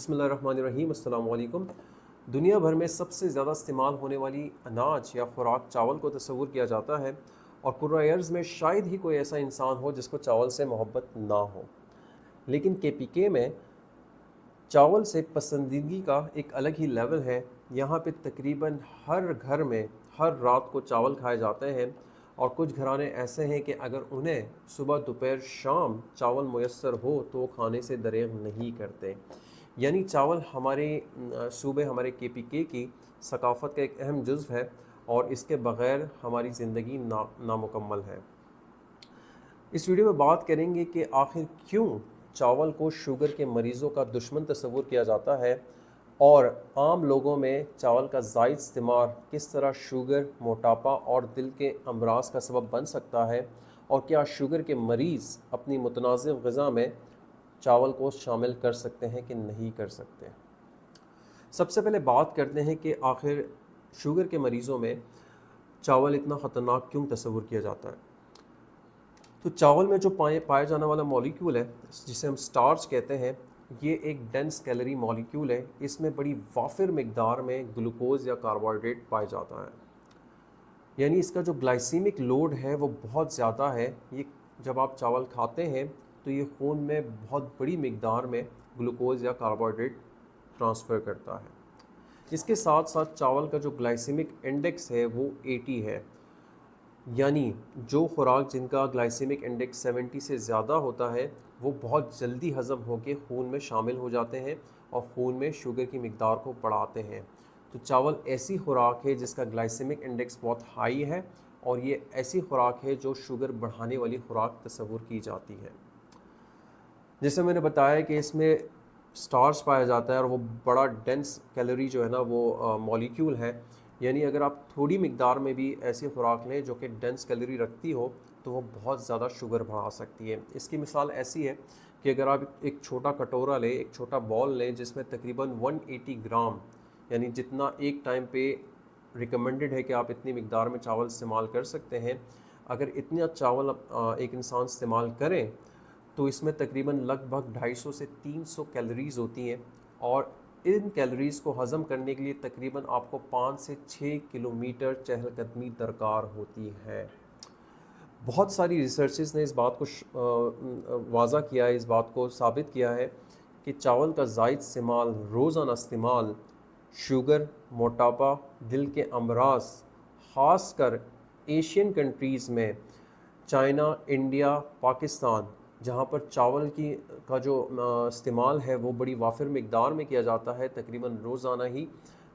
बिस्मिल्लाहिर्रहमानिर्रहीम अस्सलाम वालेकुम। दुनिया भर में सबसे ज़्यादा इस्तेमाल होने वाली अनाज या खुराक चावल को तस्वुर किया जाता है और कुर्रा अर्ज़ में शायद ही कोई ऐसा इंसान हो जिसको चावल से मोहब्बत ना हो। लेकिन केपीके में चावल से पसंदीदगी का एक अलग ही लेवल है। यहाँ पे तकरीबन हर घर में हर रात को चावल खाए जाते हैं और कुछ घराने ऐसे हैं कि अगर उन्हें सुबह दोपहर शाम चावल मुयस्सर हो तो वो खाने से दरेग नहीं करते। यानी चावल हमारे सूबे हमारे केपीके की सकाफ़त का एक अहम जुज़्व है और इसके बग़ैर हमारी ज़िंदगी नामुकम्मल है। इस वीडियो में बात करेंगे कि आखिर क्यों चावल को शुगर के मरीज़ों का दुश्मन तस्वुर किया जाता है और आम लोगों में चावल का ज़ायद इस्तेमाल किस तरह शुगर, मोटापा और दिल के अमराज का सबब बन सकता है और क्या शुगर के मरीज़ अपनी मुतनाज़िब ग़िज़ा में चावल को शामिल कर सकते हैं कि नहीं कर सकते। सबसे पहले बात करते हैं कि आखिर शुगर के मरीज़ों में चावल इतना ख़तरनाक क्यों तस्वुर किया जाता है। तो चावल में जो पाया जाने वाला मॉलिक्यूल है जिसे हम स्टार्च कहते हैं, ये एक डेंस कैलोरी मॉलिक्यूल है। इसमें बड़ी वाफिर मिकदार में ग्लूकोज या कार्बोहाइड्रेट पाया जाता है। यानी इसका जो ग्लाइसीमिक लोड है वो बहुत ज़्यादा है। ये जब आप चावल खाते हैं तो ये खून में बहुत बड़ी मिकदार में ग्लूकोज या कार्बोहाइड्रेट ट्रांसफ़र करता है। इसके साथ साथ चावल का जो ग्लाइसीमिक इंडेक्स है वो 80 है। यानी जो खुराक जिनका ग्लाइसेमिक इंडेक्स 70 से ज़्यादा होता है वो बहुत जल्दी हज़म होकर खून में शामिल हो जाते हैं और खून में शुगर की मिकदार को बढ़ाते हैं। तो चावल ऐसी खुराक है जिसका ग्लाइसेमिक इंडेक्स बहुत हाई है और ये ऐसी खुराक है जो शुगर बढ़ाने वाली खुराक तस्वुर की जाती है। जैसे मैंने बताया कि इसमें स्टार्च पाया जाता है और वो बड़ा डेंस कैलोरी जो है ना वो मॉलिक्यूल है। यानी अगर आप थोड़ी मिकदार में भी ऐसी खुराक लें जो कि डेंस कैलोरी रखती हो तो वो बहुत ज़्यादा शुगर बढ़ा सकती है। इसकी मिसाल ऐसी है कि अगर आप एक छोटा कटोरा लें, एक छोटा बॉल लें जिसमें तकरीबन 180 ग्राम, यानी जितना एक टाइम पे रिकमेंडेड है कि आप इतनी मिकदार में चावल इस्तेमाल कर सकते हैं, अगर इतना चावल एक इंसान इस्तेमाल करें तो इसमें तकरीबन लगभग 250 से 300 कैलोरीज़ होती हैं और इन कैलोरीज़ को हज़म करने के लिए तकरीबन आपको 5 से 6 किलोमीटर चहलकदमी दरकार होती है। बहुत सारी रिसर्चेस ने इस बात को वाज़ा किया है, इस बात को साबित किया है कि चावल का ज़ायद इस्तेमाल, रोज़ाना इस्तेमाल शुगर, मोटापा, दिल के अमराज, ख़ासकर एशियन कंट्रीज़ में चाइना, इंडिया, पाकिस्तान, जहाँ पर चावल का जो इस्तेमाल है वो बड़ी वाफिर मिकदार में किया जाता है, तकरीबन रोज़ाना ही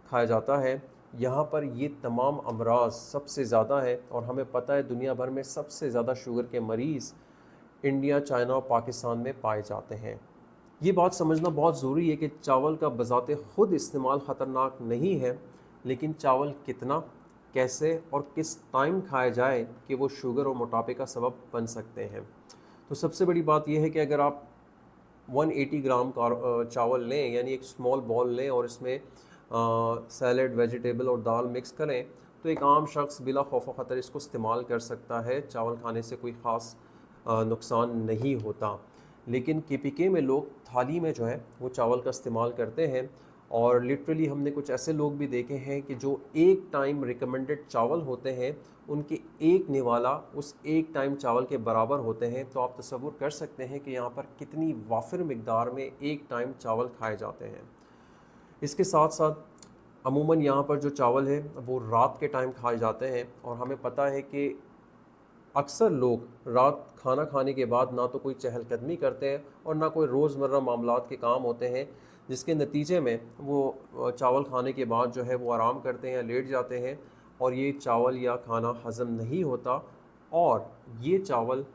खाया जाता है, यहाँ पर ये तमाम अमराज सबसे ज़्यादा है। और हमें पता है दुनिया भर में सबसे ज़्यादा शुगर के मरीज़ इंडिया, चाइना और पाकिस्तान में पाए जाते हैं। ये बात समझना बहुत ज़रूरी है कि चावल का बज़ाते ख़ुद इस्तेमाल ख़तरनाक नहीं है, लेकिन चावल कितना, कैसे और किस टाइम खाया जाए कि वो शुगर और मोटापे का सबब बन सकते हैं। तो सबसे बड़ी बात यह है कि अगर आप 180 ग्राम का चावल लें, यानी एक स्मॉल बॉल लें और इसमें सैलड, वेजिटेबल और दाल मिक्स करें तो एक आम शख्स बिला खौफ ख़तर इसको इस्तेमाल कर सकता है। चावल खाने से कोई ख़ास नुकसान नहीं होता। लेकिन केपीके में लोग थाली में जो है वो चावल का इस्तेमाल करते हैं और लिटरली हमने कुछ ऐसे लोग भी देखे हैं कि जो एक टाइम रिकमेंडेड चावल होते हैं उनके एक निवाला उस एक टाइम चावल के बराबर होते हैं। तो आप तसव्वुर कर सकते हैं कि यहाँ पर कितनी वाफिर मिकदार में एक टाइम चावल खाए जाते हैं। इसके साथ साथ अमूमन यहाँ पर जो चावल है वो रात के टाइम खाए जाते हैं और हमें पता है कि अक्सर लोग रात खाना खाने के बाद ना तो कोई चहलकदमी करते हैं और ना कोई रोज़मर्रा मामलात के काम होते हैं, जिसके नतीजे में वो चावल खाने के बाद जो है वो आराम करते हैं या लेट जाते हैं और ये चावल या खाना हज़म नहीं होता और ये चावल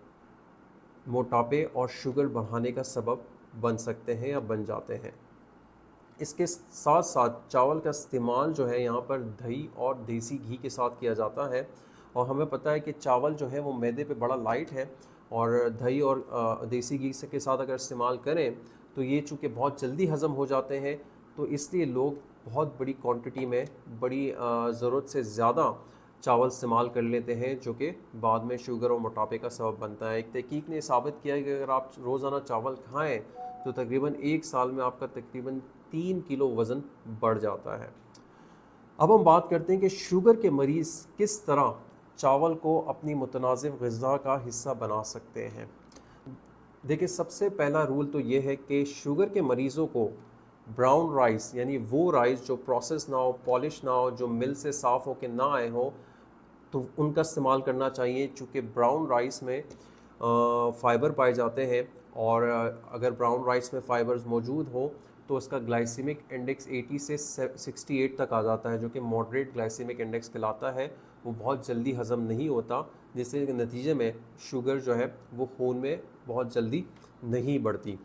मोटापे और शुगर बढ़ाने का सबब बन सकते हैं या बन जाते हैं। इसके साथ साथ चावल का इस्तेमाल जो है यहाँ पर दही और देसी घी के साथ किया जाता है और हमें पता है कि चावल जो है वो मैदे पे बड़ा लाइट है और दही और देसी घी के साथ अगर इस्तेमाल करें तो ये चूँकि बहुत जल्दी हज़म हो जाते हैं, तो इसलिए लोग बहुत बड़ी क्वांटिटी में बड़ी ज़रूरत से ज़्यादा चावल इस्तेमाल कर लेते हैं, जो कि बाद में शुगर और मोटापे का सबब बनता है। एक तहकीक ने साबित किया है कि अगर आप रोज़ाना चावल खाएँ तो तकरीबन 1 साल में आपका तकरीबन 3 किलो वज़न बढ़ जाता है। अब हम बात करते हैं कि शुगर के मरीज़ किस तरह चावल को अपनी मुतनाज़िव ग़िज़ा का हिस्सा बना सकते हैं। देखिए, सबसे पहला रूल तो ये है कि शुगर के मरीज़ों को ब्राउन राइस, यानी वो राइस जो प्रोसेस ना हो, पॉलिश ना हो, जो मिल से साफ़ होके ना आए हो, तो उनका इस्तेमाल करना चाहिए। चूँकि ब्राउन राइस में फ़ाइबर पाए जाते हैं, और अगर ब्राउन राइस में फ़ाइबर्स मौजूद हो तो उसका ग्लाइसेमिक इंडेक्स 80 से 68 तक आ जाता है, जो कि मॉडरेट ग्लाइसेमिक इंडेक्स कहलाता है। वो बहुत जल्दी हज़म नहीं होता, जिसके नतीजे में शुगर जो है वो खून में बहुत जल्दी नहीं बढ़ती।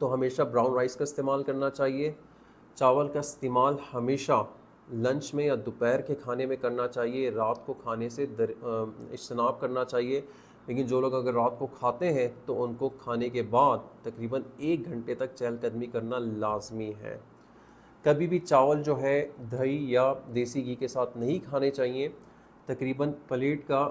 तो हमेशा ब्राउन राइस का इस्तेमाल करना चाहिए। चावल का इस्तेमाल हमेशा लंच में या दोपहर के खाने में करना चाहिए, रात को खाने से इज्तनाब करना चाहिए। लेकिन जो लोग अगर रात को खाते हैं तो उनको खाने के बाद तकरीबन 1 घंटे तक चहलकदमी करना लाजमी है। कभी भी चावल जो है दही या देसी घी के साथ नहीं खाने चाहिए। तकरीबन प्लेट का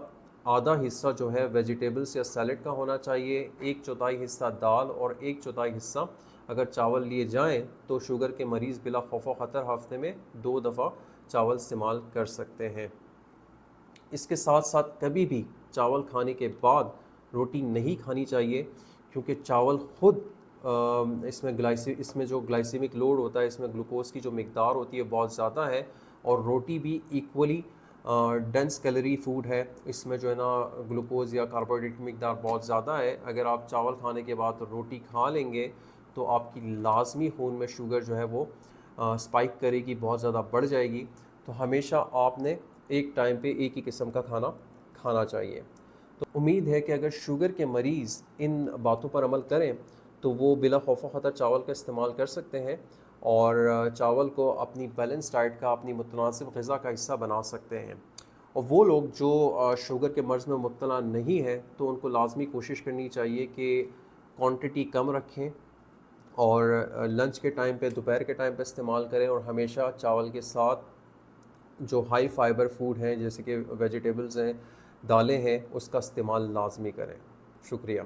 आधा हिस्सा जो है वेजिटेबल्स या सैलेड का होना चाहिए, 1/4 हिस्सा दाल और 1/4 हिस्सा अगर चावल लिए जाएं तो शुगर के मरीज़ बिला खौफ ख़तर हफ्ते में 2 दफ़ा चावल इस्तेमाल कर सकते हैं। इसके साथ साथ कभी भी चावल खाने के बाद रोटी नहीं खानी चाहिए, क्योंकि चावल खुद इसमें जो ग्लाइसेमिक लोड होता है, इसमें ग्लूकोज की जो मिकदार होती है बहुत ज़्यादा है, और रोटी भी इक्वली डेंस कैलोरी फूड है। इसमें जो है ना ग्लूकोज या कार्बोहाइड्रेट की मिकदार बहुत ज़्यादा है। अगर आप चावल खाने के बाद रोटी खा लेंगे तो आपकी लाजमी खून में शुगर जो है वो स्पाइक करेगी, बहुत ज़्यादा बढ़ जाएगी। तो हमेशा आपने एक टाइम पे एक ही किस्म का खाना खाना चाहिए। तो उम्मीद है कि अगर शुगर के मरीज़ इन बातों पर अमल करें तो वो बिला खौफ ख़तर चावल का इस्तेमाल कर सकते हैं, और चावल को अपनी बैलेंस डाइट का, अपनी मुतनासिब ग़िज़ा का हिस्सा बना सकते हैं। और वो लोग जो शुगर के मर्ज़ में मुब्तला नहीं है तो उनको लाजमी कोशिश करनी चाहिए कि क्वांटिटी कम रखें, और लंच के टाइम पे, दोपहर के टाइम पे इस्तेमाल करें, और हमेशा चावल के साथ जो हाई फाइबर फूड हैं जैसे कि वेजिटेबल्स हैं, दालें हैं, उसका इस्तेमाल लाजमी करें। शुक्रिया।